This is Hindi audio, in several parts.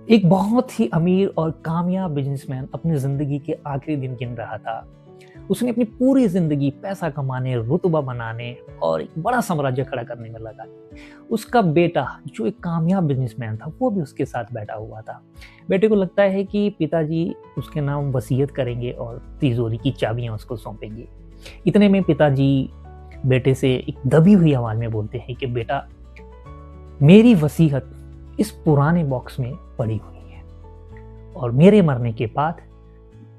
एक बहुत ही अमीर और कामयाब बिजनेसमैन अपनी ज़िंदगी के आखिरी दिन गिन रहा था। उसने अपनी पूरी ज़िंदगी पैसा कमाने, रुतबा बनाने और एक बड़ा साम्राज्य खड़ा करने में लगा दी। उसका बेटा जो एक कामयाब बिजनेसमैन था, वो भी उसके साथ बैठा हुआ था। बेटे को लगता है कि पिताजी उसके नाम वसीयत करेंगे और तिजोरी की चाबियाँ उसको सौंपेंगे। इतने में पिताजी बेटे से एक दबी हुई आवाज़ में बोलते हैं कि बेटा, मेरी वसीयत इस पुराने बॉक्स में पड़ी हुई है और मेरे मरने के बाद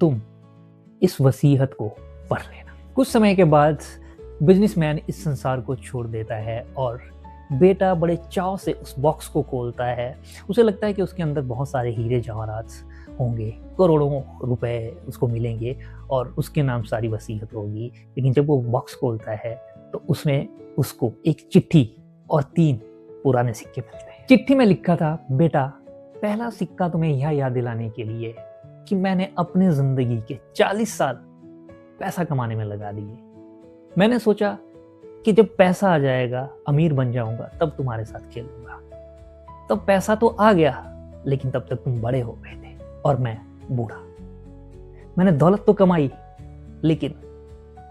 तुम इस वसीयत को पढ़ लेना। कुछ समय के बाद बिजनेसमैन इस संसार को छोड़ देता है और बेटा बड़े चाव से उस बॉक्स को खोलता है। उसे लगता है कि उसके अंदर बहुत सारे हीरे जवाहरात होंगे, करोड़ों रुपए उसको मिलेंगे और उसके नाम सारी वसीयत होगी। लेकिन जब वो बॉक्स खोलता है तो उसमें उसको एक चिट्ठी और 3 पुराने सिक्के मिलते हैं। चिट्ठी में लिखा था, बेटा, पहला सिक्का तुम्हें यह याद दिलाने के लिए कि मैंने अपनी जिंदगी के 40 साल पैसा कमाने में लगा दिए। मैंने सोचा कि जब पैसा आ जाएगा, अमीर बन जाऊंगा, तब तुम्हारे साथ खेलूंगा। तब पैसा तो आ गया, लेकिन तब तक तुम बड़े हो गए थे और मैं बूढ़ा। मैंने दौलत तो कमाई, लेकिन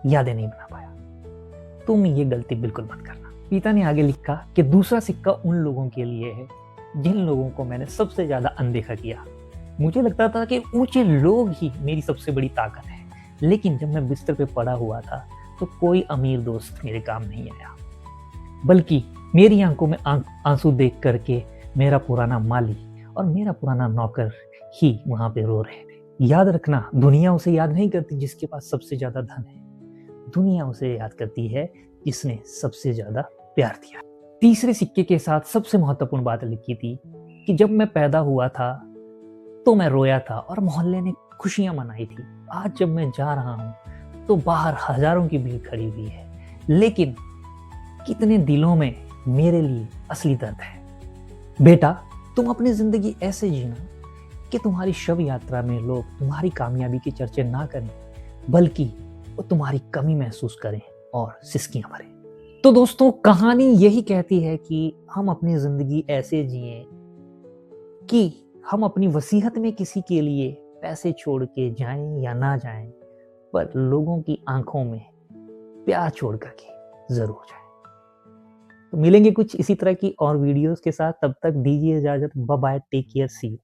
यादें नहीं बना पाया। तुम ये गलती बिल्कुल मत करना। पिता ने आगे लिखा कि दूसरा सिक्का उन लोगों के लिए है जिन लोगों को मैंने सबसे ज्यादा अनदेखा किया। मुझे लगता था कि ऊंचे लोग ही मेरी सबसे बड़ी ताकत है, लेकिन जब मैं बिस्तर पे पड़ा हुआ था तो कोई अमीर दोस्त मेरे काम नहीं आया, बल्कि मेरी आंखों में आंसू देख करके मेरा पुराना माली और मेरा पुराना नौकर ही वहां पे रो रहे थे। याद रखना, दुनिया उसे याद नहीं करती जिसके पास सबसे ज्यादा धन है, दुनिया उसे याद करती है जिसने सबसे ज्यादा प्यार दिया। तीसरे सिक्के के साथ सबसे महत्वपूर्ण बात लिखी थी कि जब मैं पैदा हुआ था तो मैं रोया था और मोहल्ले ने खुशियां मनाई थी। आज जब मैं जा रहा हूं तो बाहर हजारों की भीड़ खड़ी हुई है, लेकिन कितने दिलों में मेरे लिए असली दर्द है। बेटा, तुम अपनी जिंदगी ऐसे जीना कि तुम्हारी शव यात्रा में लोग तुम्हारी कामयाबी के चर्चे ना करें, बल्कि वो तुम्हारी कमी महसूस करें और सिसकियां भरें। तो दोस्तों, कहानी यही कहती है कि हम अपनी जिंदगी ऐसे जिएं कि हम अपनी वसीयत में किसी के लिए पैसे छोड़ के जाएं या ना जाएं, पर लोगों की आंखों में प्यार छोड़ करके जरूर जाएं। तो मिलेंगे कुछ इसी तरह की और वीडियोस के साथ। तब तक दीजिए इजाजत। Bye bye, take care, see you.